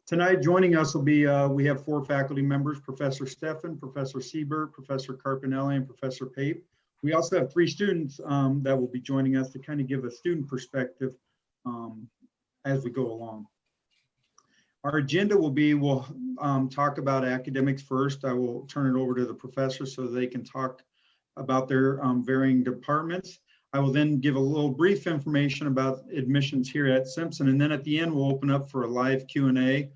Tonight, joining us will be, we have 4 faculty members, Professor Steffen, Professor Siebert, Professor Carpinelli, and Professor Pape. We also have 3 students that will be joining us to kind of give a student perspective as we go along. Our agenda will be, we'll talk about academics first. I will turn it over to the professors so they can talk about their varying departments. I will then give a little brief information about admissions here at Simpson, and then at the end we'll open up for a live Q&A,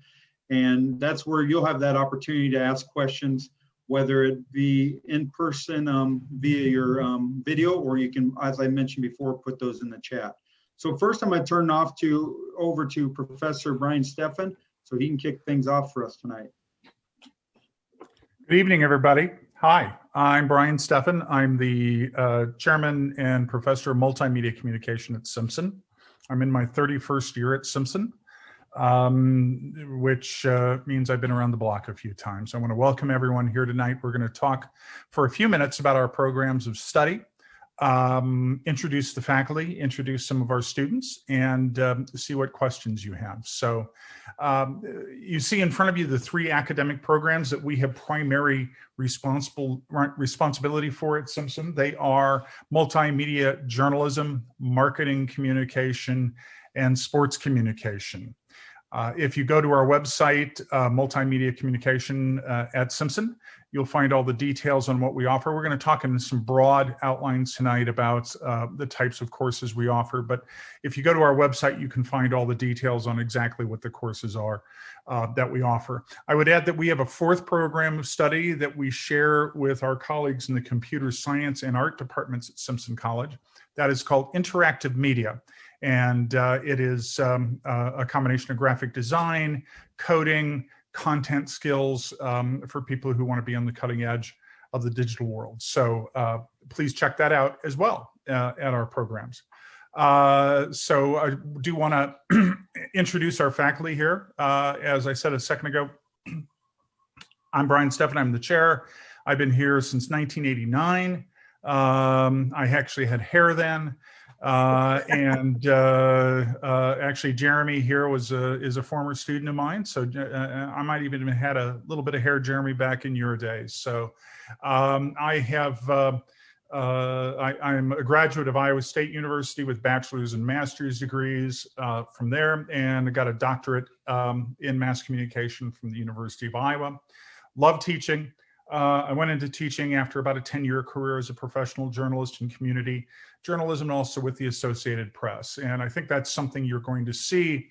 and that's where you'll have that opportunity to ask questions, whether it be in person via your video, or you can, as I mentioned before, put those in the chat. So first I'm going to turn over to Professor Brian Steffen so he can kick things off for us tonight. Good evening, everybody. Hi, I'm Brian Steffen. I'm the chairman and professor of multimedia communication at Simpson. I'm in my 31st year at Simpson, which means I've been around the block a few times. I want to welcome everyone here tonight. We're going to talk for a few minutes about our programs of study, introduce the faculty, introduce some of our students, and see what questions you have. So you see in front of you the 3 academic programs that we have primary responsibility for at Simpson. They are multimedia journalism, marketing communication, and sports communication. If you go to our website, Multimedia Communication at Simpson, you'll find all the details on what we offer. We're going to talk in some broad outlines tonight about the types of courses we offer, but if you go to our website, you can find all the details on exactly what the courses are that we offer. I would add that we have a 4th program of study that we share with our colleagues in the computer science and art departments at Simpson College. That is called interactive media. And it is a combination of graphic design, coding, content skills for people who want to be on the cutting edge of the digital world. So please check that out as well at our programs. So I do want to introduce our faculty here. As I said a second ago, I'm Brian Steffen. I'm the chair. I've been here since 1989. I actually had hair then. Actually Jeremy here is a former student of mine, so I might even have had a little bit of hair, Jeremy, back in your days. So I'm a graduate of Iowa State University with bachelor's and master's degrees from there, and I got a doctorate in mass communication from the University of Iowa. Love teaching. I went into teaching after about a 10-year career as a professional journalist in community journalism, and also with the Associated Press. And I think that's something you're going to see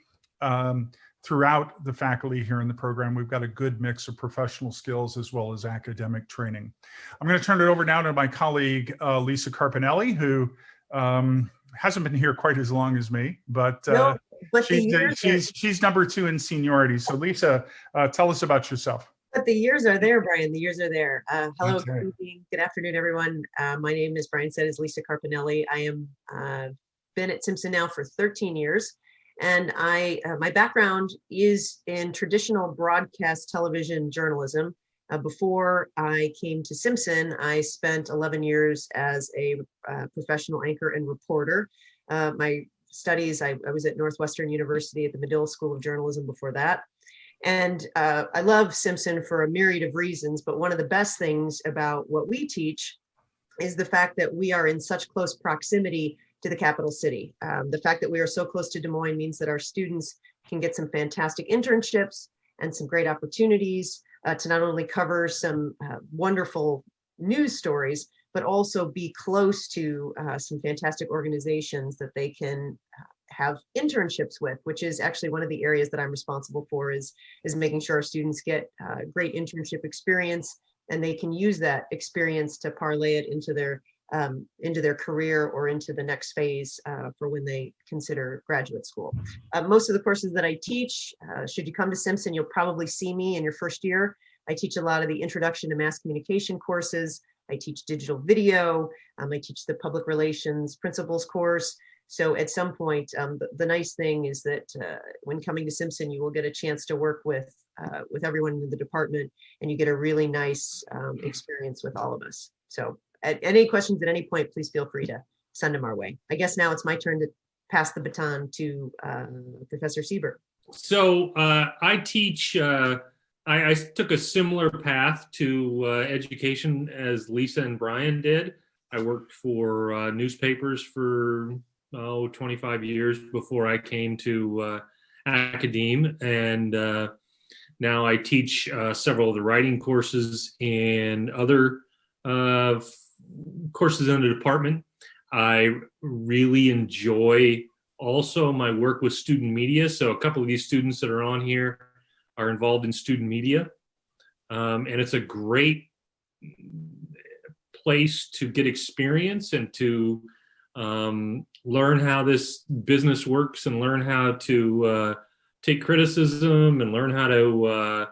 throughout the faculty here in the program. We've got a good mix of professional skills as well as academic training. I'm going to turn it over now to my colleague, Lisa Carpinelli, who hasn't been here quite as long as me, but, no, but she's number 2 in seniority. So Lisa, tell us about yourself. But the years are there, Brian. The years are there. Hello, Okay. Good evening, good afternoon, everyone. My name, as Brian said, is Lisa Carpinelli. I am been at Simpson now for 13 years, and my background is in traditional broadcast television journalism. Before I came to Simpson, I spent 11 years as a professional anchor and reporter. My studies, I was at Northwestern University at the Medill School of Journalism before that. And I love Simpson for a myriad of reasons, but one of the best things about what we teach is the fact that we are in such close proximity to the capital city. The fact that we are so close to Des Moines means that our students can get some fantastic internships and some great opportunities to not only cover some wonderful news stories, but also be close to some fantastic organizations that they can have internships with, which is actually one of the areas that I'm responsible for, is making sure our students get great internship experience, and they can use that experience to parlay it into their career or into the next phase for when they consider graduate school. Most of the courses that I teach, should you come to Simpson, you'll probably see me in your first year. I teach a lot of the introduction to mass communication courses. I teach digital video. I teach the public relations principles course. So at some point, the nice thing is that when coming to Simpson, you will get a chance to work with everyone in the department, and you get a really nice experience with all of us. So any questions at any point, please feel free to send them our way. I guess now it's my turn to pass the baton to Professor Siebert. So I teach, I took a similar path to education as Lisa and Brian did. I worked for newspapers for 25 years before I came to academe, and now I teach several of the writing courses and other courses in the department. I really enjoy also my work with student media. So a couple of these students that are on here are involved in student media. And it's a great place to get experience and to learn how this business works and learn how to take criticism and learn how to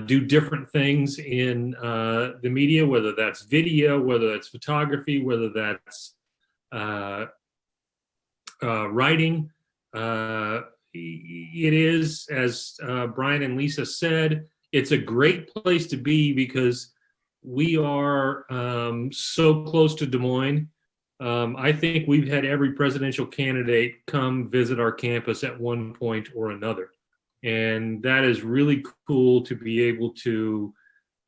do different things in the media, whether that's video, whether that's photography, whether that's writing. It is, as Brian and Lisa said, it's a great place to be because we are so close to Des Moines. I think we've had every presidential candidate come visit our campus at one point or another. And that is really cool to be able to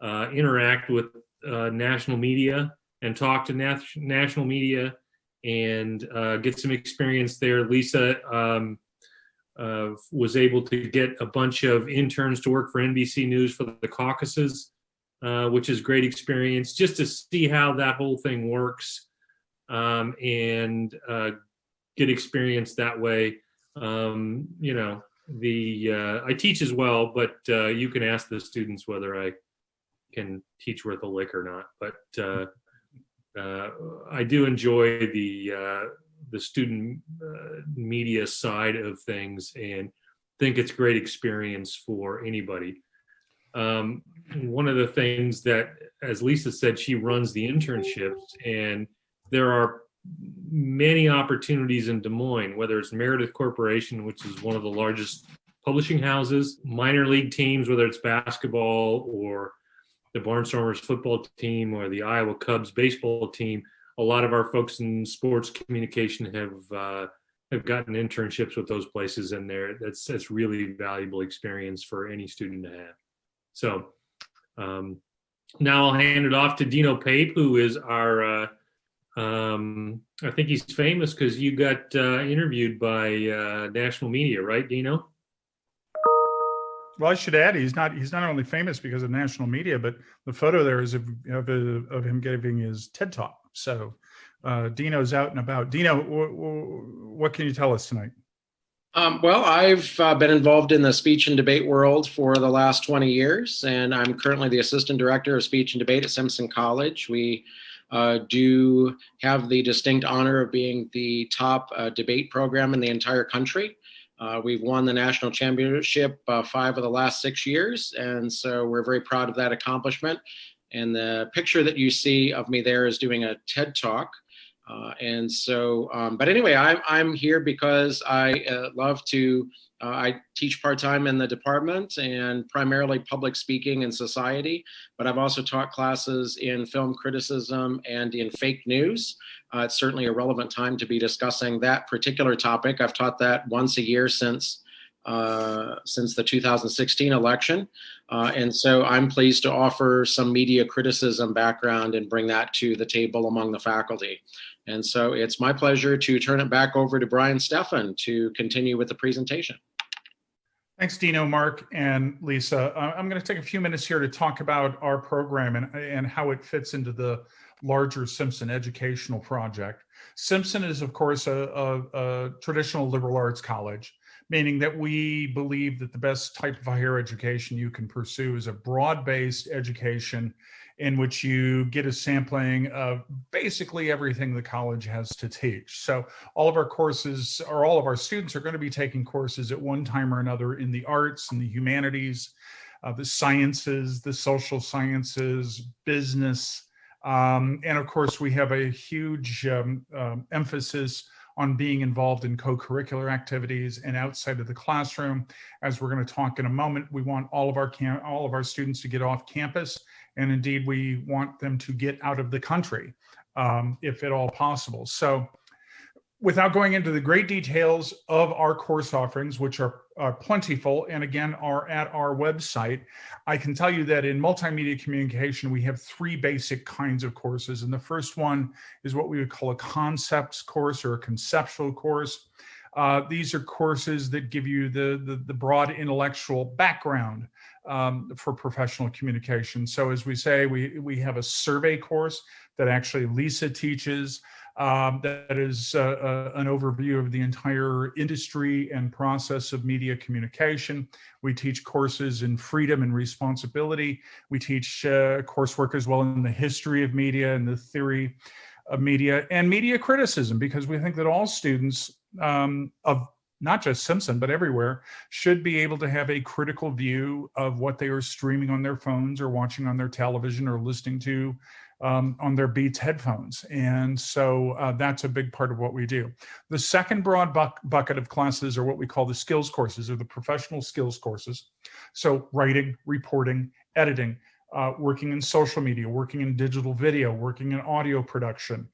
interact with national media and talk to national media and get some experience there. Lisa was able to get a bunch of interns to work for NBC News for the caucuses, which is great experience just to see how that whole thing works and get experience that way. You know, I teach as well, but you can ask the students whether I can teach worth a lick or not. But I do enjoy the student media side of things and think it's great experience for anybody. One of the things that, as Lisa said, she runs the internships, and there are many opportunities in Des Moines, whether it's Meredith Corporation, which is one of the largest publishing houses, minor league teams, whether it's basketball or the Barnstormers football team or the Iowa Cubs baseball team. A lot of our folks in sports communication have gotten internships with those places, and that's really valuable experience for any student to have. So now I'll hand it off to Dino Pape, who is our I think he's famous because you got interviewed by national media, right, Dino? Well, I should add, he's not only famous because of national media, but the photo there is of him giving his TED Talk. So Dino's out and about. Dino, what can you tell us tonight? Well, I've been involved in the speech and debate world for the last 20 years, and I'm currently the assistant director of speech and debate at Simpson College. We do have the distinct honor of being the top debate program in the entire country. We've won the national championship 5 of the last 6 years, and so we're very proud of that accomplishment. And the picture that you see of me there is doing a TED Talk. But anyway, I'm here because I love to, I teach part-time in the department and primarily public speaking and society, but I've also taught classes in film criticism and in fake news. It's certainly a relevant time to be discussing that particular topic. I've taught that once a year since the 2016 election. And so I'm pleased to offer some media criticism background and bring that to the table among the faculty. And so it's my pleasure to turn it back over to Brian Steffen to continue with the presentation. Thanks, Dino, Mark, and Lisa. I'm going to take a few minutes here to talk about our program and how it fits into the larger Simpson educational project. Simpson is, of course, a traditional liberal arts college, meaning that we believe that the best type of higher education you can pursue is a broad-based education in which you get a sampling of basically everything the college has to teach. So all of our courses, or all of our students, are going to be taking courses at one time or another in the arts and the humanities, the sciences, the social sciences, business, and of course we have a huge emphasis on being involved in co-curricular activities and outside of the classroom. As we're going to talk in a moment, we want all of our students to get off campus, and indeed we want them to get out of the country if at all possible. So without going into the great details of our course offerings, which are plentiful and again are at our website, I can tell you that in multimedia communication, we have three basic kinds of courses. And the first one is what we would call a concepts course or a conceptual course. These are courses that give you the broad intellectual background for professional communication. So as we say, we have a survey course that actually Lisa teaches. That is an overview of the entire industry and process of media communication. We teach courses in freedom and responsibility. We teach coursework as well in the history of media and the theory of media and media criticism, because we think that all students of not just Simpson, but everywhere, should be able to have a critical view of what they are streaming on their phones or watching on their television or listening to on their Beats headphones. And so that's a big part of what we do. The second broad bucket of classes are what we call the skills courses, or the professional skills courses. So writing, reporting, editing, working in social media, working in digital video, working in audio production.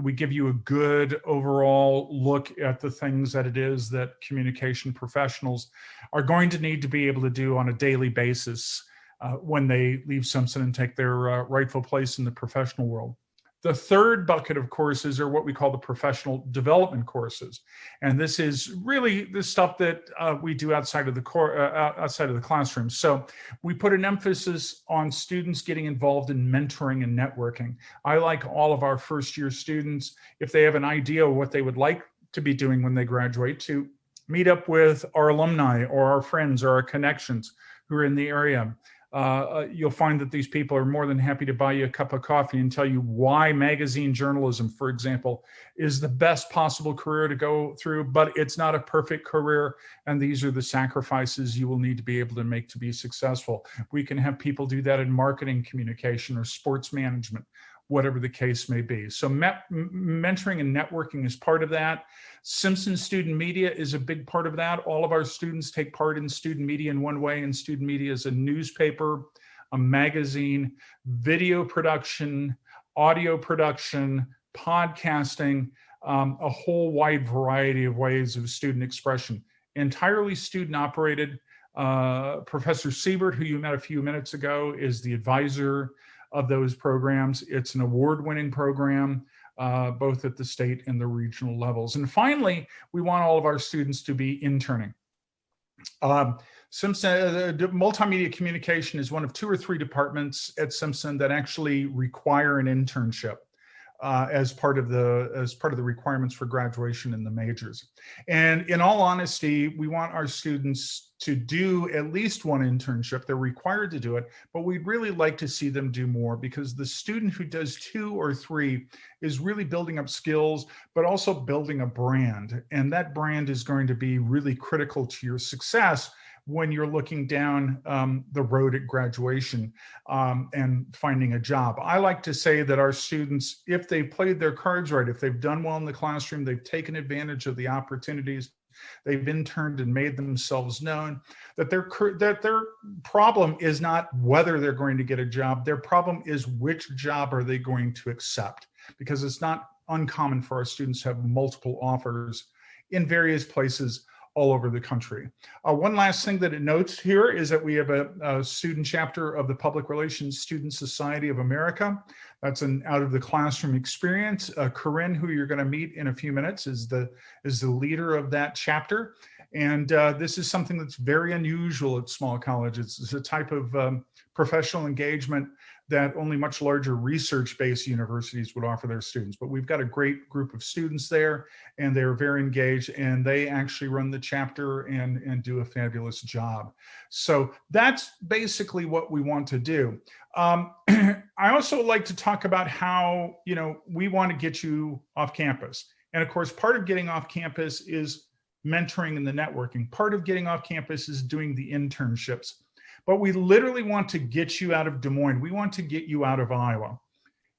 We give you a good overall look at the things that it is that communication professionals are going to need to be able to do on a daily basis when they leave Simpson and take their rightful place in the professional world. The third bucket of courses are what we call the professional development courses. And this is really the stuff that we do outside of the classroom. So we put an emphasis on students getting involved in mentoring and networking. I like all of our first year students, if they have an idea of what they would like to be doing when they graduate, to meet up with our alumni or our friends or our connections who are in the area. You'll find that these people are more than happy to buy you a cup of coffee and tell you why magazine journalism, for example, is the best possible career to go through, but it's not a perfect career. And these are the sacrifices you will need to be able to make to be successful. We can have people do that in marketing communication or sports management, whatever the case may be. So mentoring and networking is part of that. Simpson Student Media is a big part of that. All of our students take part in student media in one way, and student media is a newspaper, a magazine, video production, audio production, podcasting, a whole wide variety of ways of student expression. Entirely student operated. Professor Siebert, who you met a few minutes ago, is the advisor of those programs. It's an award-winning program, both at the state and the regional levels. And finally, we want all of our students to be interning. Simpson Multimedia Communication is one of 2 or 3 departments at Simpson that actually require an internship as part of the requirements for graduation in the majors. And in all honesty, we want our students to do at least one internship. They're required to do it, but we'd really like to see them do more, because the student who does 2 or 3 is really building up skills, but also building a brand. And that brand is going to be really critical to your success when you're looking down the road at graduation and finding a job. I like to say that our students, if they've played their cards right, if they've done well in the classroom, they've taken advantage of the opportunities, they've interned and made themselves known, that their problem is not whether they're going to get a job. Their problem is which job are they going to accept, because it's not uncommon for our students to have multiple offers in various places all over the country. One last thing that it notes here is that we have a student chapter of the Public Relations Student Society of America. That's an out of the classroom experience. Corinne, who you're going to meet in a few minutes, is the leader of that chapter. And this is something that's very unusual at small colleges. It's a type of professional engagement that only much larger research-based universities would offer their students. But we've got a great group of students there, and they're very engaged, and they actually run the chapter and do a fabulous job. So that's basically what we want to do. I also like to talk about how, we want to get you off campus. And of course, part of getting off campus is mentoring and the networking. Part of getting off campus is doing the internships. But we literally want to get you out of Des Moines. We want to get you out of Iowa.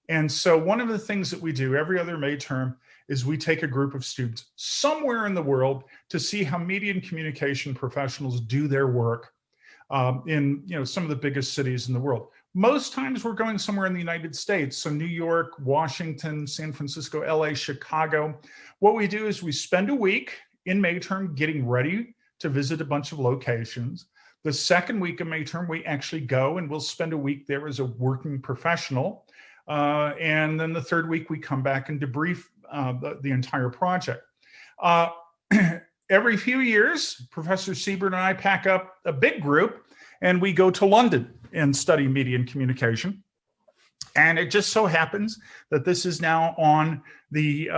And so one of the things that we do every other May term is we take a group of students somewhere in the world to see how media and communication professionals do their work in some of the biggest cities in the world. Most times we're going somewhere in the United States. So New York, Washington, San Francisco, LA, Chicago. What we do is we spend a week in May term getting ready to visit a bunch of locations. The second week of May term, we actually go and we'll spend a week there as a working professional. And then the third week, we come back and debrief the entire project. Every few years, Professor Siebert and I pack up a big group and we go to London and study media and communication. And it just so happens that this is now on the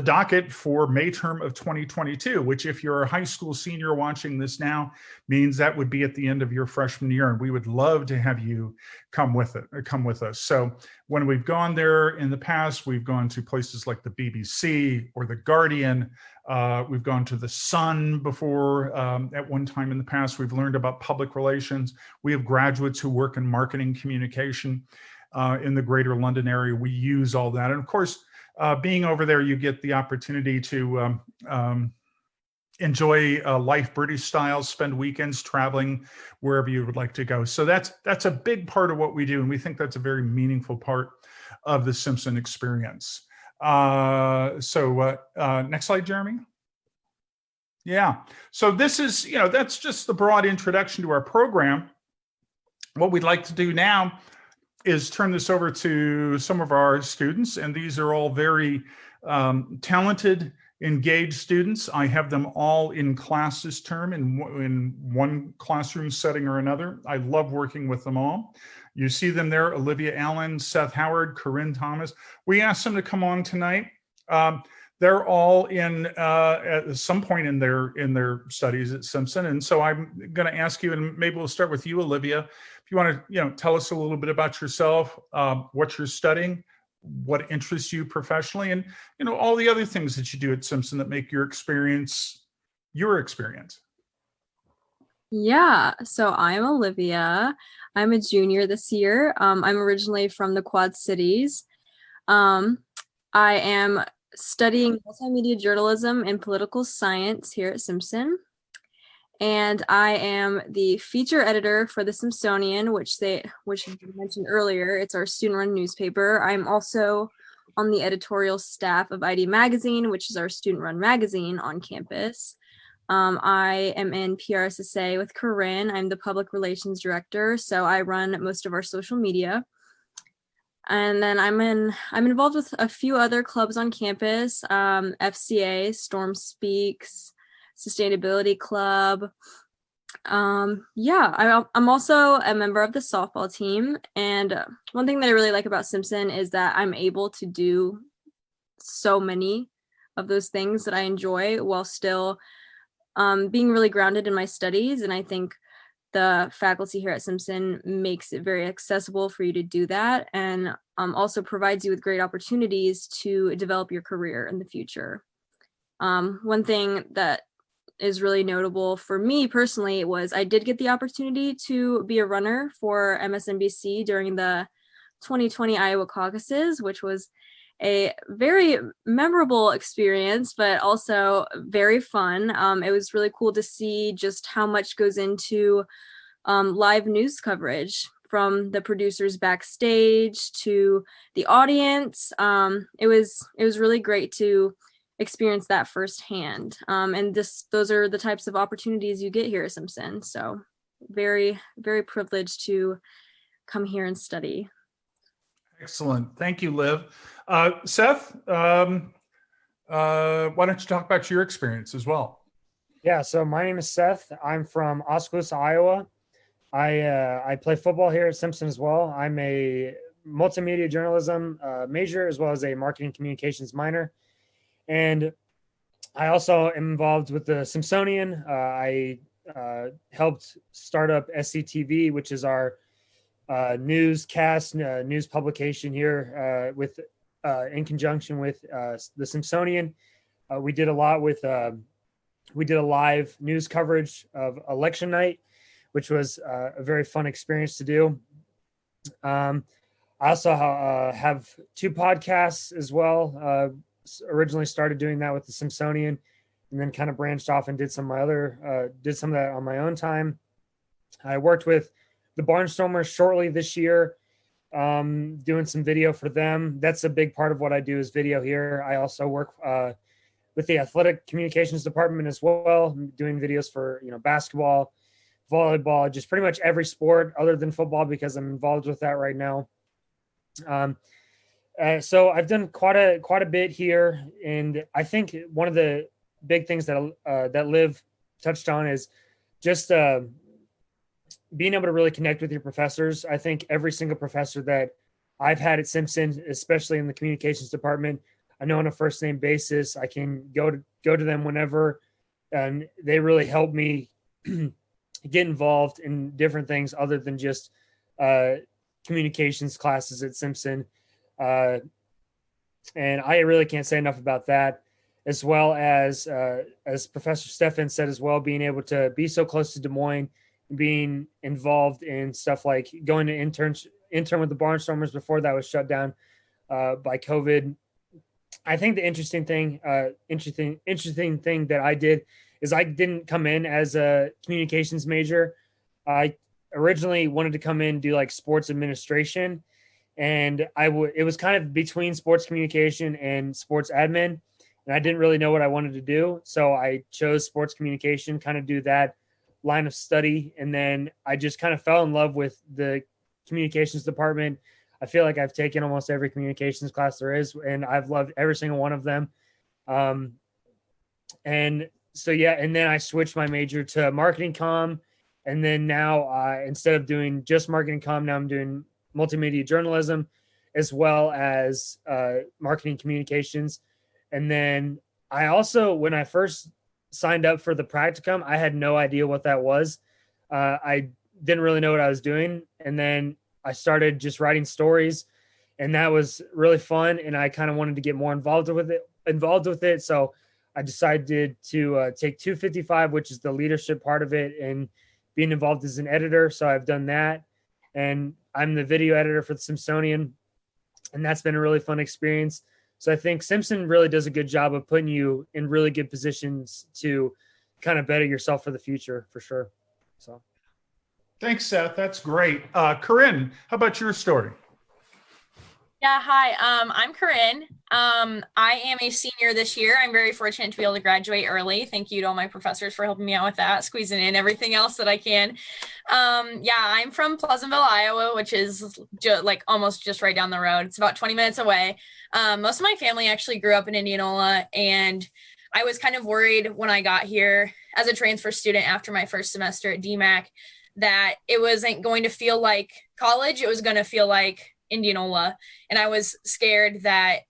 docket for May term of 2022, which if you're a high school senior watching this now, means that would be at the end of your freshman year. And we would love to have you come with us. So when we've gone there in the past, we've gone to places like the BBC or the Guardian. We've gone to the Sun before at one time in the past. We've learned about public relations. We have graduates who work in marketing communication. In the greater London area, we use all that. And of course, being over there, you get the opportunity to enjoy life British style, spend weekends traveling wherever you would like to go. So that's a big part of what we do. And we think that's a very meaningful part of the Simpson experience. Next slide, Jeremy. Yeah, so this is, that's just the broad introduction to our program. What we'd like to do now is turn this over to some of our students, and these are all very talented, engaged students. I have them all in class this term in one classroom setting or another. I love working with them all. You see them there, Olivia Allen, Seth Howard, Corinne Thomas. We asked them to come on tonight. They're all in at some point in their studies at Simpson, and so I'm going to ask you, and maybe we'll start with you, Olivia. If you want to, tell us a little bit about yourself, what you're studying, what interests you professionally, and all the other things that you do at Simpson that make your experience your experience. Yeah, so I'm Olivia. I'm a junior this year. I'm originally from the Quad Cities. I am studying multimedia journalism and political science here at Simpson. And I am the feature editor for the Simpsonian, which you mentioned earlier. It's our student-run newspaper. I'm also on the editorial staff of ID Magazine, which is our student-run magazine on campus. I am in PRSSA with Corinne. I'm the public relations director, so I run most of our social media. And then I'm involved with a few other clubs on campus, FCA, Storm Speaks, Sustainability Club. I'm also a member of the softball team. And one thing that I really like about Simpson is that I'm able to do so many of those things that I enjoy while still being really grounded in my studies. And I think the faculty here at Simpson makes it very accessible for you to do that, and also provides you with great opportunities to develop your career in the future. One thing that is really notable for me personally was I did get the opportunity to be a runner for MSNBC during the 2020 Iowa caucuses, which was a very memorable experience, but also very fun. It was really cool to see just how much goes into live news coverage, from the producers backstage to the audience. It was really great to experience that firsthand. And those are the types of opportunities you get here at Simpson. So very, very privileged to come here and study. Excellent. Thank you, Liv. Seth, why don't you talk about your experience as well? Yeah, so my name is Seth. I'm from Oskaloosa, Iowa. I play football here at Simpson as well. I'm a multimedia journalism major as well as a marketing communications minor. And I also am involved with the Simpsonian. I helped start up SCTV, which is our newscast, news publication here in conjunction with the Simpsonian. We did a lot with, we did a live news coverage of election night, which was a very fun experience to do. I also have two podcasts as well. Originally started doing that with the Simpsonian, and then kind of branched off and did some of that on my own time. I worked with the Barnstormers shortly this year, doing some video for them. That's a big part of what I do is video here. I also work with the athletic communications department as well, doing videos for, basketball, volleyball, just pretty much every sport other than football because I'm involved with that right now. So I've done quite a bit here, and I think one of the big things that Liv touched on is just being able to really connect with your professors. I think every single professor that I've had at Simpson, especially in the communications department, I know on a first name basis. I can go to them whenever, and they really help me get involved in different things other than just communications classes at Simpson. And I really can't say enough about that, as well as Professor Steffen said as well, being able to be so close to Des Moines, being involved in stuff like going to intern with the Barnstormers before that was shut down by COVID. I think the interesting thing that I did is I didn't come in as a communications major. I originally wanted to come in and do like sports administration, and it was kind of between sports communication and sports admin, and I didn't really know what I wanted to do. So I chose sports communication, kind of do that line of study. And then I just kind of fell in love with the communications department. I feel like I've taken almost every communications class there is, and I've loved every single one of them. And so, yeah, and then I switched my major to marketing comm. And then now instead of doing just marketing comm, now I'm doing multimedia journalism as well as marketing communications. And then I also, when I first signed up for the practicum, I had no idea what that was. I didn't really know what I was doing. And then I started just writing stories, and that was really fun. And I kind of wanted to get more involved with it. So I decided to take 255, which is the leadership part of it, and being involved as an editor. So I've done that, and I'm the video editor for the Simpsonian, and that's been a really fun experience. So I think Simpson really does a good job of putting you in really good positions to kind of better yourself for the future, for sure. So. Thanks, Seth. That's great. Corinne, how about your story? Yeah, hi. I'm Corinne. I am a senior this year. I'm very fortunate to be able to graduate early. Thank you to all my professors for helping me out with that, squeezing in everything else that I can. Yeah, I'm from Pleasantville, Iowa, which is almost just right down the road. It's about 20 minutes away. Most of my family actually grew up in Indianola, and I was kind of worried when I got here as a transfer student after my first semester at DMAC that it wasn't going to feel like college. It was going to feel like Indianola. And I was scared that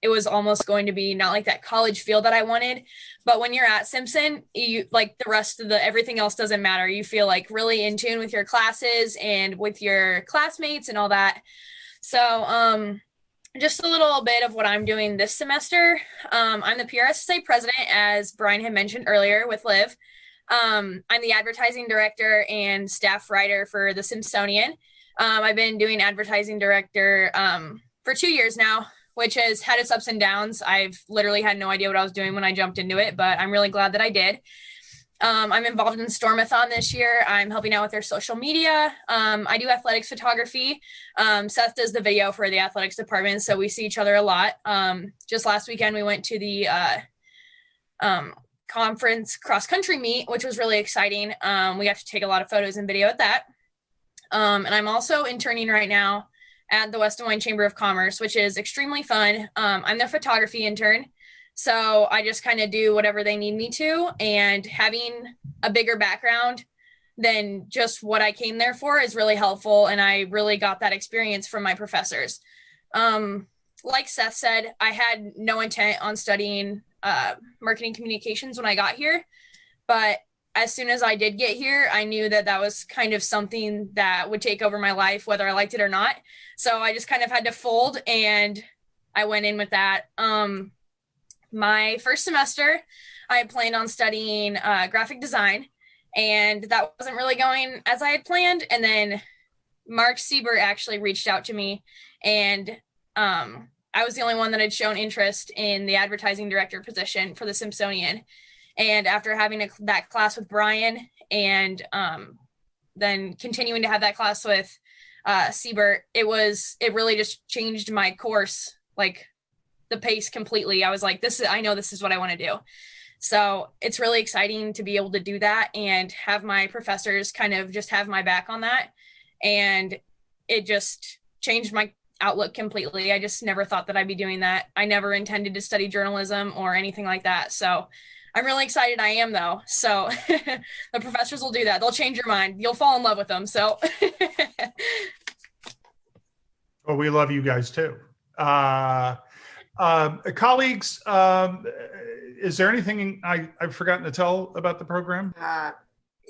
it was almost going to be not like that college feel that I wanted. But when you're at Simpson, you like the rest of everything else doesn't matter. You feel like really in tune with your classes and with your classmates and all that. So just a little bit of what I'm doing this semester. I'm the PRSSA president, as Brian had mentioned earlier with Liv. I'm the advertising director and staff writer for the Simpsonian. I've been doing advertising director for 2 years now, which has had its ups and downs. I've literally had no idea what I was doing when I jumped into it, but I'm really glad that I did. I'm involved in Stormathon this year. I'm helping out with their social media. I do athletics photography. Seth does the video for the athletics department, so we see each other a lot. Just last weekend, we went to the conference cross-country meet, which was really exciting. We got to take a lot of photos and video at that. And I'm also interning right now at the West Des Moines Chamber of Commerce, which is extremely fun. I'm their photography intern. So I just kind of do whatever they need me to, and having a bigger background than just what I came there for is really helpful. And I really got that experience from my professors. Like Seth said, I had no intent on studying marketing communications when I got here, but as soon as I did get here, I knew that that was kind of something that would take over my life, whether I liked it or not. So I just kind of had to fold, and I went in with that. My first semester, I had planned on studying graphic design, and that wasn't really going as I had planned. And then Mark Siebert actually reached out to me, and I was the only one that had shown interest in the advertising director position for the Simpsonian. And after having that class with Brian and then continuing to have that class with Siebert, it really just changed my course, like the pace completely. I was like, I know this is what I want to do. So it's really exciting to be able to do that and have my professors kind of just have my back on that. And it just changed my outlook completely. I just never thought that I'd be doing that. I never intended to study journalism or anything like that. So I'm really excited. I am, though. So the professors will do that. They'll change your mind. You'll fall in love with them. So well, we love you guys too. Colleagues, is there anything I've forgotten to tell about the program?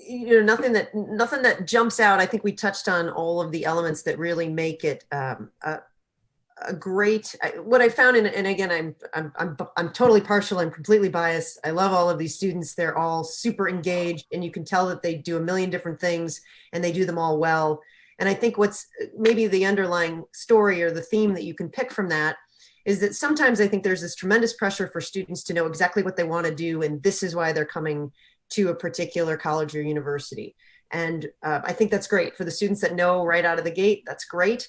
Nothing that jumps out. I think we touched on all of the elements that really make it a great. What I found, and again, I'm totally partial. I'm completely biased. I love all of these students. They're all super engaged, and you can tell that they do a million different things, and they do them all well. And I think what's maybe the underlying story or the theme that you can pick from that is that sometimes I think there's this tremendous pressure for students to know exactly what they want to do, and this is why they're coming to a particular college or university. And I think that's great for the students that know right out of the gate. That's great.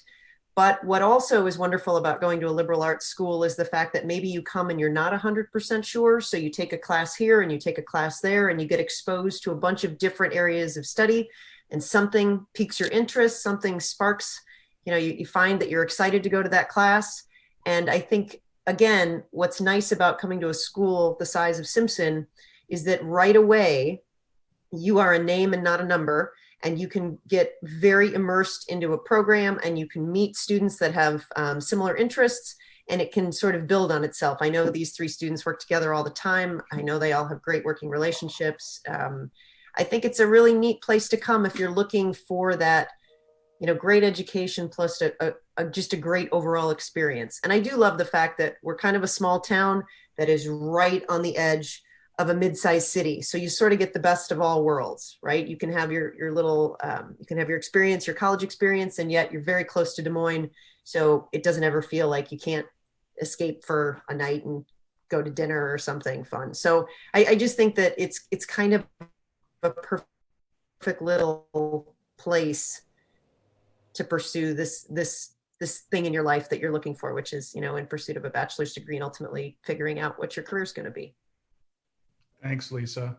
But what also is wonderful about going to a liberal arts school is the fact that maybe you come and you're not 100% sure. So you take a class here and you take a class there and you get exposed to a bunch of different areas of study, and something piques your interest, something sparks, you find that you're excited to go to that class. And I think, again, what's nice about coming to a school the size of Simpson is that right away, you are a name and not a number, and you can get very immersed into a program, and you can meet students that have similar interests, and it can sort of build on itself. I know these 3 students work together all the time. I know they all have great working relationships. I think it's a really neat place to come if you're looking for that, great education plus just a great overall experience. And I do love the fact that we're kind of a small town that is right on the edge of a mid-sized city. So you sort of get the best of all worlds, right? You can have your little, you can have your experience, your college experience, and yet you're very close to Des Moines. So it doesn't ever feel like you can't escape for a night and go to dinner or something fun. So I just think that it's kind of a perfect little place to pursue this thing in your life that you're looking for, which is, in pursuit of a bachelor's degree and ultimately figuring out what your career is going to be. Thanks, Lisa.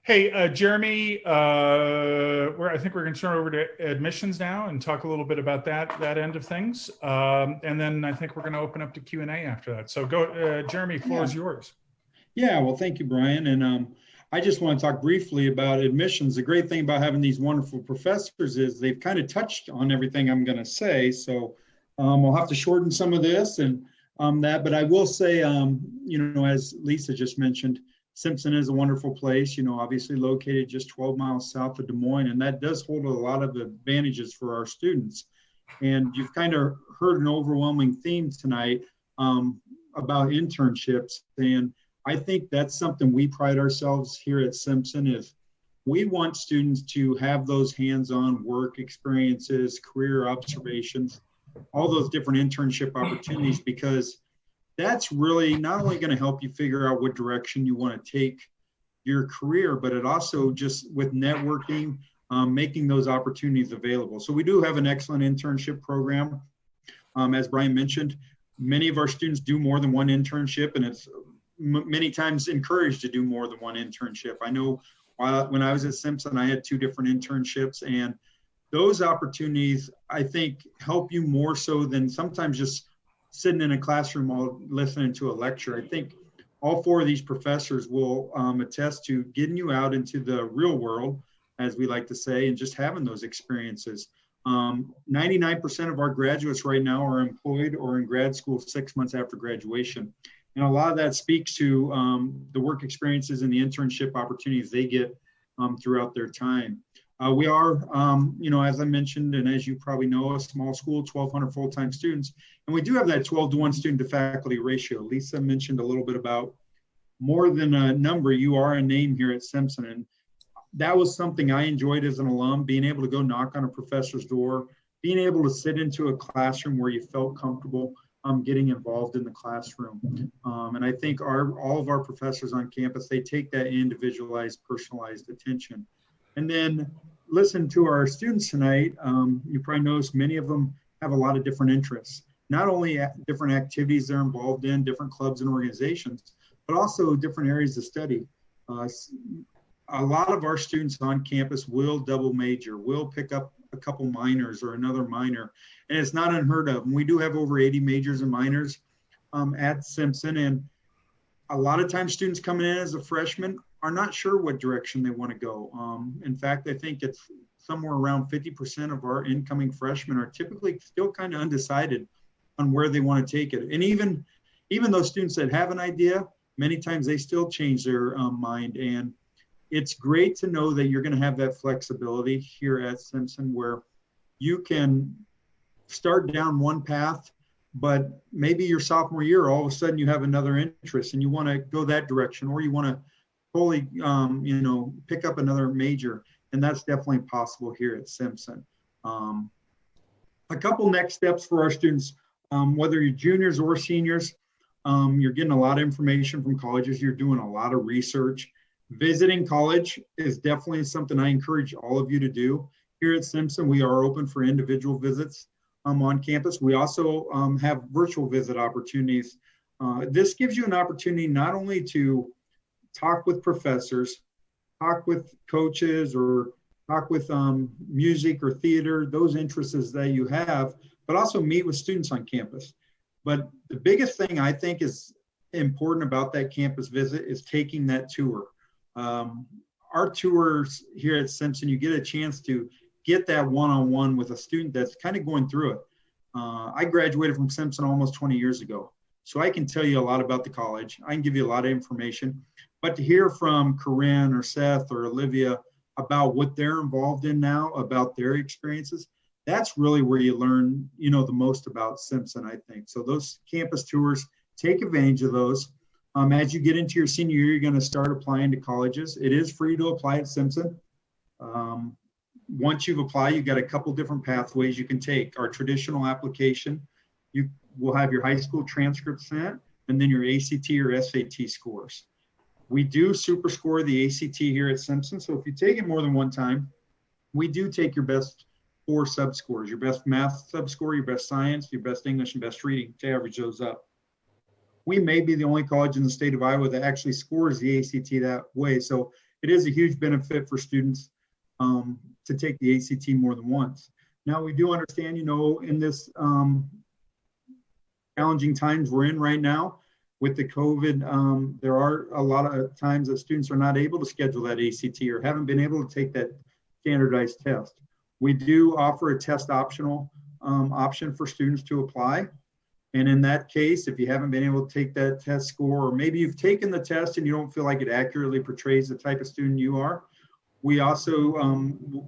Hey, Jeremy, I think we're going to turn over to admissions now and talk a little bit about that end of things. And then I think we're going to open up to Q&A after that. So go, Jeremy, floor is yours. Yeah, well, thank you, Brian. And I just want to talk briefly about admissions. The great thing about having these wonderful professors is they've kind of touched on everything I'm going to say. So I'll have to shorten some of this and that, but I will say, as Lisa just mentioned, Simpson is a wonderful place, obviously located just 12 miles south of Des Moines, and that does hold a lot of advantages for our students. And you've kind of heard an overwhelming theme tonight about internships, and I think that's something we pride ourselves here at Simpson is we want students to have those hands-on work experiences, career observations, all those different internship opportunities, because that's really not only going to help you figure out what direction you want to take your career, but it also just with networking, making those opportunities available. So we do have an excellent internship program. As Brian mentioned, many of our students do more than one internship, and it's many times encouraged to do more than one internship. I know when I was at Simpson, I had 2 different internships, and those opportunities, I think, help you more so than sometimes just sitting in a classroom while listening to a lecture. I think all 4 of these professors will attest to getting you out into the real world, as we like to say, and just having those experiences. 99% of our graduates right now are employed or in grad school 6 months after graduation. And a lot of that speaks to the work experiences and the internship opportunities they get throughout their time. We are, as I mentioned, and as you probably know, a small school, 1,200 full-time students. And we do have that 12-to-1 student to faculty ratio. Lisa mentioned a little bit about more than a number, you are a name here at Simpson. And that was something I enjoyed as an alum, being able to go knock on a professor's door, being able to sit into a classroom where you felt comfortable getting involved in the classroom. And I think all of our professors on campus, they take that individualized, personalized attention. And then listened to our students tonight, you probably noticed many of them have a lot of different interests. Not only different activities they're involved in, different clubs and organizations, but also different areas of study. A lot of our students on campus will double major, will pick up a couple minors or another minor, and it's not unheard of. And we do have over 80 majors and minors at Simpson, and a lot of times students coming in as a freshman are not sure what direction they want to go. In fact, I think it's somewhere around 50% of our incoming freshmen are typically still kind of undecided on where they want to take it. And even those students that have an idea, many times they still change their mind. And it's great to know that you're going to have that flexibility here at Simpson, where you can start down one path, but maybe your sophomore year, all of a sudden you have another interest and you want to go that direction, or you want to fully, pick up another major. And that's definitely possible here at Simpson. A couple next steps for our students, whether you're juniors or seniors, you're getting a lot of information from colleges. You're doing a lot of research. Visiting college is definitely something I encourage all of you to do. Here at Simpson, we are open for individual visits on campus. We also have virtual visit opportunities. This gives you an opportunity not only to talk with professors, talk with coaches, or talk with music or theater, those interests that you have, but also meet with students on campus. But the biggest thing I think is important about that campus visit is taking that tour. Our tours here at Simpson, you get a chance to get that one-on-one with a student that's kind of going through it. I graduated from Simpson almost 20 years ago, so I can tell you a lot about the college. I can give you a lot of information, but to hear from Corinne or Seth or Olivia about what they're involved in now, about their experiences, that's really where you learn, the most about Simpson, I think. So those campus tours, take advantage of those. As you get into your senior year, you're going to start applying to colleges. It is free to apply at Simpson. Once you've applied, you've got a couple different pathways you can take. Our traditional application, you will have your high school transcript sent, and then your ACT or SAT scores. We do super score the ACT here at Simpson. So if you take it more than one time, we do take your best 4 sub-scores, your best math sub-score, your best science, your best English, and best reading to average those up. We may be the only college in the state of Iowa that actually scores the ACT that way. So it is a huge benefit for students to take the ACT more than once. Now, we do understand, in this challenging times we're in right now with the COVID, there are a lot of times that students are not able to schedule that ACT or haven't been able to take that standardized test. We do offer a test optional option for students to apply. And in that case, if you haven't been able to take that test score, or maybe you've taken the test and you don't feel like it accurately portrays the type of student you are, we also,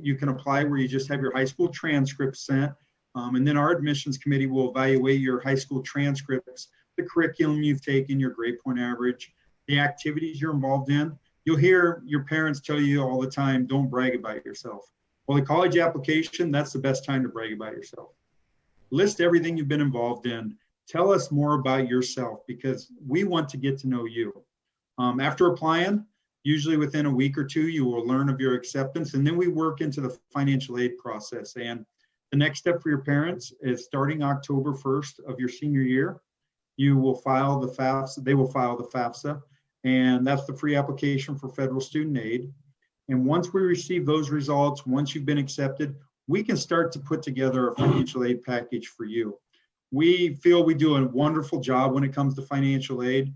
you can apply where you just have your high school transcript sent. And then our admissions committee will evaluate your high school transcripts, the curriculum you've taken, your grade point average, the activities you're involved in. You'll hear your parents tell you all the time, don't brag about yourself. Well, the college application, that's the best time to brag about yourself. List everything you've been involved in. Tell us more about yourself, because we want to get to know you. After applying, usually within a week or two, you will learn of your acceptance, and then we work into the financial aid process. And the next step for your parents is starting October 1st of your senior year, you will file the FAFSA, they will file the FAFSA, and that's the free application for federal student aid. And once we receive those results, once you've been accepted, we can start to put together a financial aid package for you. We feel we do a wonderful job when it comes to financial aid.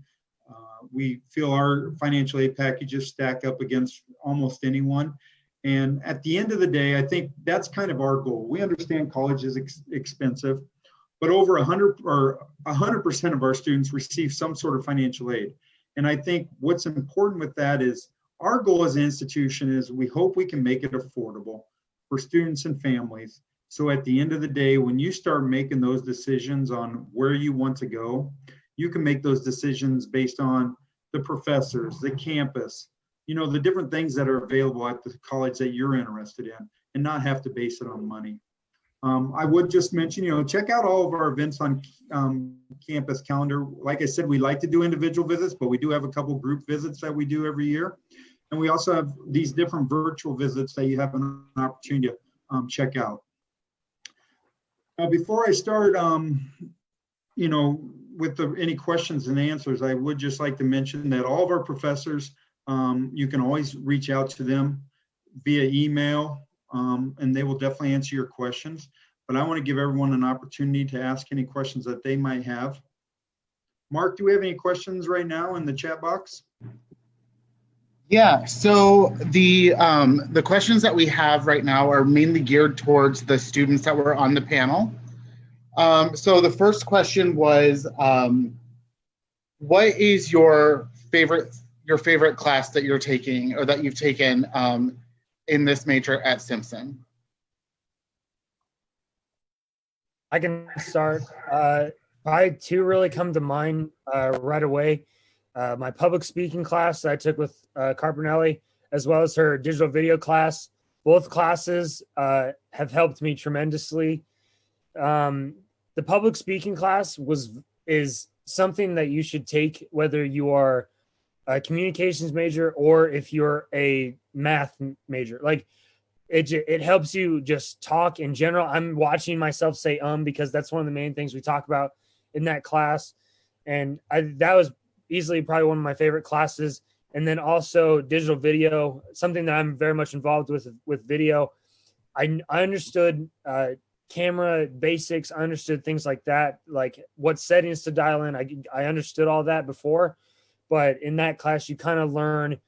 We feel our financial aid packages stack up against almost anyone. And at the end of the day, I think that's kind of our goal. We understand college is expensive, but over 100% of our students receive some sort of financial aid. And I think what's important with that is our goal as an institution is we hope we can make it affordable for students and families. So at the end of the day, when you start making those decisions on where you want to go, you can make those decisions based on the professors, the campus, the different things that are available at the college that you're interested in, and not have to base it on money. I would just mention, check out all of our events on campus calendar. Like I said, we like to do individual visits, but we do have a couple group visits that we do every year. And we also have these different virtual visits that you have an opportunity to check out. Now, before I start, with any questions and answers, I would just like to mention that all of our professors, you can always reach out to them via email, and they will definitely answer your questions. But I want to give everyone an opportunity to ask any questions that they might have. Mark, do we have any questions right now in the chat box? Yeah, so the questions that we have right now are mainly geared towards the students that were on the panel. So the first question was, what is your favorite class that you're taking or that you've taken in this major at Simpson? I can start. Probably two really come to mind right away. My public speaking class that I took with Carpinelli, as well as her digital video class. Both classes have helped me tremendously. The public speaking class is something that you should take whether you are a communications major or if you're a math major. Like it helps you just talk in general. I'm watching myself say because that's one of the main things we talk about in that class, and that was easily probably one of my favorite classes. And then also digital video, something that I'm very much involved with video. I understood camera basics. I understood things like that, like what settings to dial in. I understood all that before, but in that class you kind of learn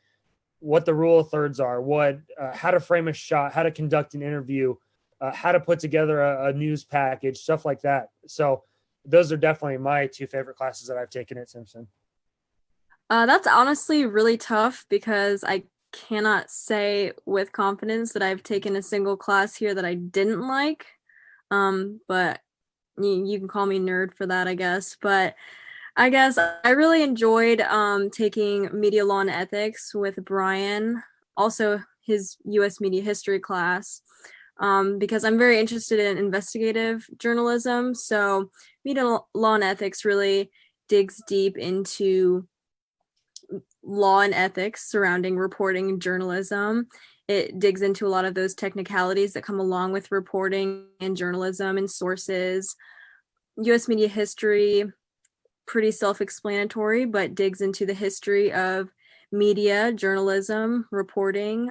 what the rule of thirds are, how to frame a shot, how to conduct an interview, how to put together a news package, stuff like that. So those are definitely my two favorite classes that I've taken at Simpson. That's honestly really tough because I cannot say with confidence that I've taken a single class here that I didn't like. But you can call me nerd for that, I guess. But I guess I really enjoyed taking media law and ethics with Brian, also his U.S. media history class, because I'm very interested in investigative journalism. So media law and ethics really digs deep into law and ethics surrounding reporting and journalism. It digs into a lot of those technicalities that come along with reporting and journalism and sources. U.S. media history, pretty self-explanatory, but digs into the history of media, journalism, reporting,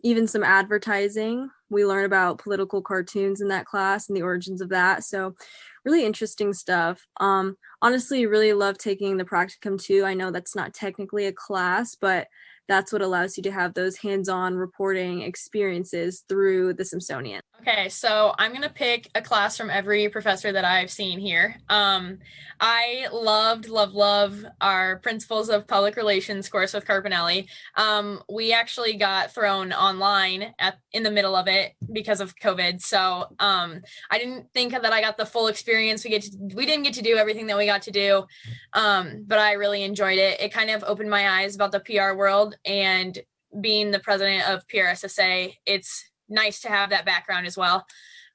even some advertising. We learn about political cartoons in that class and the origins of that. So really interesting stuff. Honestly, really love taking the practicum too. I know that's not technically a class, but that's what allows you to have those hands-on reporting experiences through the Simpsonian. Okay, so I'm going to pick a class from every professor that I've seen here. I love our Principles of Public Relations course with Carpinelli. We actually got thrown online in the middle of it because of COVID. So I didn't think that I got the full experience. We didn't get to do everything that we got to do, but I really enjoyed it. It kind of opened my eyes about the PR world, and being the president of PRSSA, it's nice to have that background as well.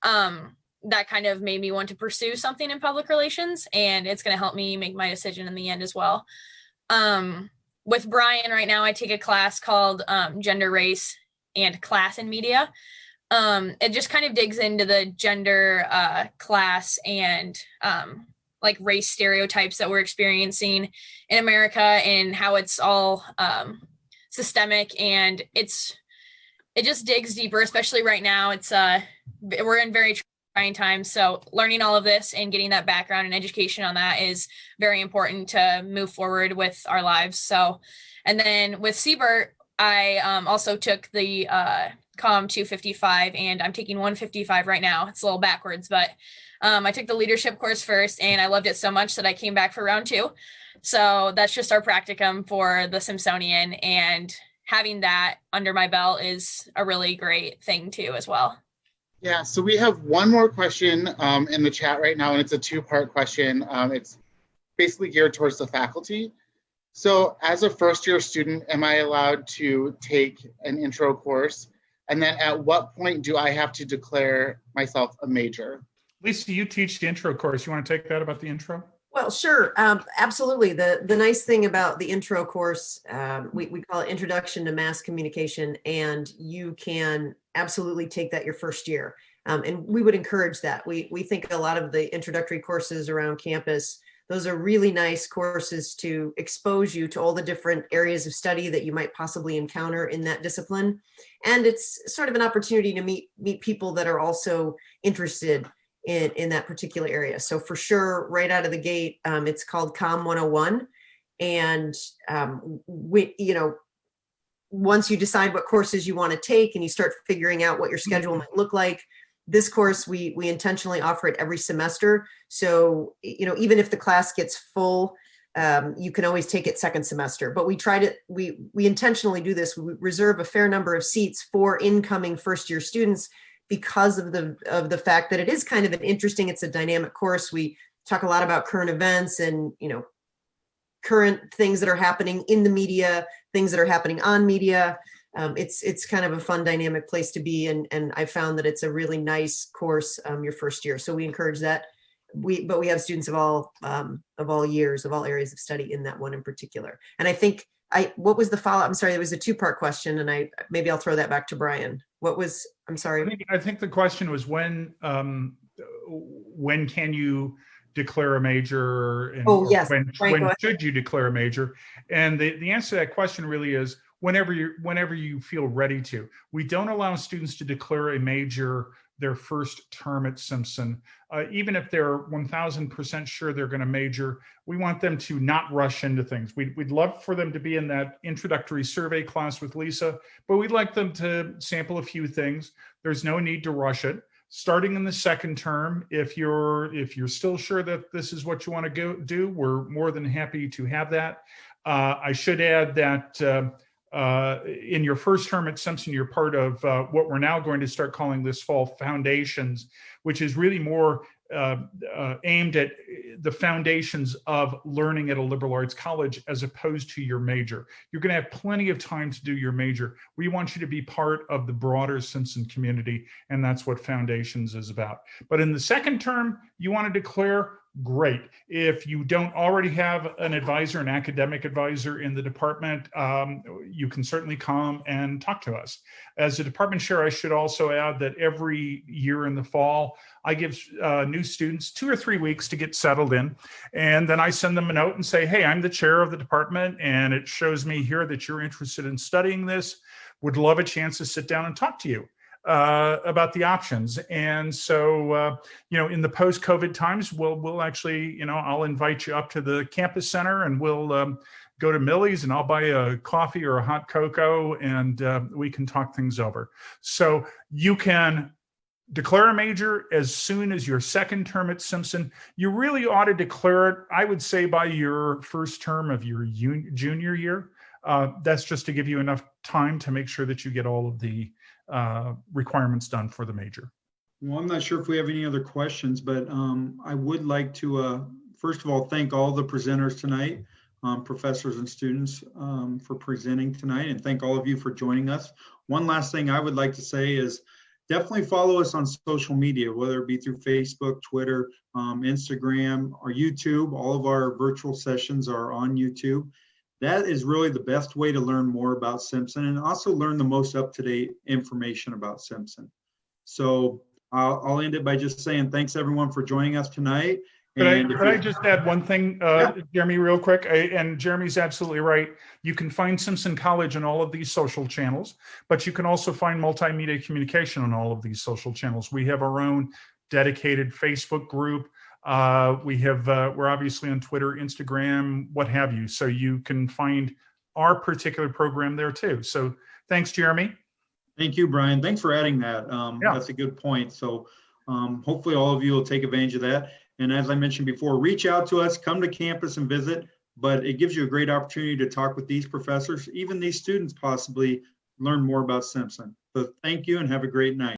That kind of made me want to pursue something in public relations, and it's going to help me make my decision in the end as well. With Brian right now, I take a class called Gender, Race, and Class in Media. It just kind of digs into the gender, class, and like race stereotypes that we're experiencing in America and how it's all systemic, and it just digs deeper, especially right now. We're in very trying times. So learning all of this and getting that background and education on that is very important to move forward with our lives. So, and then with Siebert, I also took the COM 255, and I'm taking 155 right now. It's a little backwards, but I took the leadership course first, and I loved it so much that I came back for round 2. So that's just our practicum for the Simpsonian, and having that under my belt is a really great thing too as well. Yeah, so we have one more question in the chat right now, and it's a 2-part question. It's basically geared towards the faculty. So as a first-year student, am I allowed to take an intro course? And then at what point do I have to declare myself a major? Lisa, you teach the intro course. You want to take that about the intro? Well, sure. Absolutely. The nice thing about the intro course, we call it Introduction to Mass Communication, and you can absolutely take that your first year. And we would encourage that. We think a lot of the introductory courses around campus, those are really nice courses to expose you to all the different areas of study that you might possibly encounter in that discipline. And it's sort of an opportunity to meet people that are also interested in that particular area. So for sure, right out of the gate, it's called COM 101. And once you decide what courses you want to take and you start figuring out what your schedule might look like, this course, we intentionally offer it every semester. So, even if the class gets full, you can always take it second semester. But we intentionally do this. We reserve a fair number of seats for incoming first year students because of the fact that it is kind of it's a dynamic course. We talk a lot about current events and, current things that are happening in the media, things that are happening on media. It's kind of a fun, dynamic place to be. And I found that it's a really nice course your first year. So we encourage that. But we have students of all years, of all areas of study in that one in particular. And I think what was the follow-up? I'm sorry, it was a two-part question, and maybe I'll throw that back to Brian. I'm sorry. I think the question was when can you declare a major? And yes. When Brian, should you declare a major? And the answer to that question really is whenever you feel ready to. We don't allow students to declare a major their first term at Simpson. Even if they're 1000% sure they're going to major, we want them to not rush into things. We'd love for them to be in that introductory survey class with Lisa, but we'd like them to sample a few things. There's no need to rush it. Starting in the second term, if you're still sure that this is what you want to do, we're more than happy to have that. I should add that in your first term at Simpson, you're part of what we're now going to start calling this fall Foundations, which is really more aimed at the foundations of learning at a liberal arts college as opposed to your major. You're going to have plenty of time to do your major. We want you to be part of the broader Simpson community, and that's what Foundations is about. But in the second term, you want to declare, great. If you don't already have an advisor, an academic advisor in the department, you can certainly come and talk to us. As a department chair, I should also add that every year in the fall, I give new students 2 or 3 weeks to get settled in. And then I send them a note and say, hey, I'm the chair of the department, and it shows me here that you're interested in studying this. Would love a chance to sit down and talk to you about the options. And so, in the post-COVID times, we'll actually, I'll invite you up to the campus center, and we'll go to Millie's, and I'll buy a coffee or a hot cocoa, and we can talk things over. So you can declare a major as soon as your second term at Simpson. You really ought to declare it, I would say, by your first term of your junior year. That's just to give you enough time to make sure that you get all of the requirements done for the major. Well, I'm not sure if we have any other questions, but I would like to, first of all, thank all the presenters tonight, professors and students for presenting tonight, and thank all of you for joining us. One last thing I would like to say is definitely follow us on social media, whether it be through Facebook, Twitter, Instagram, or YouTube. All of our virtual sessions are on YouTube. That is really the best way to learn more about Simpson and also learn the most up-to-date information about Simpson. So I'll end it by just saying thanks everyone for joining us tonight. Could I just add one thing, Jeremy, real quick? And Jeremy's absolutely right. You can find Simpson College on all of these social channels, but you can also find Multimedia Communication on all of these social channels. We have our own dedicated Facebook group. We're obviously on Twitter, Instagram, what have you. So you can find our particular program there too. So thanks, Jeremy. Thank you, Brian. Thanks for adding that. That's a good point. So hopefully all of you will take advantage of that. And as I mentioned before, reach out to us, come to campus and visit, but it gives you a great opportunity to talk with these professors, even these students possibly learn more about Simpson. So thank you and have a great night.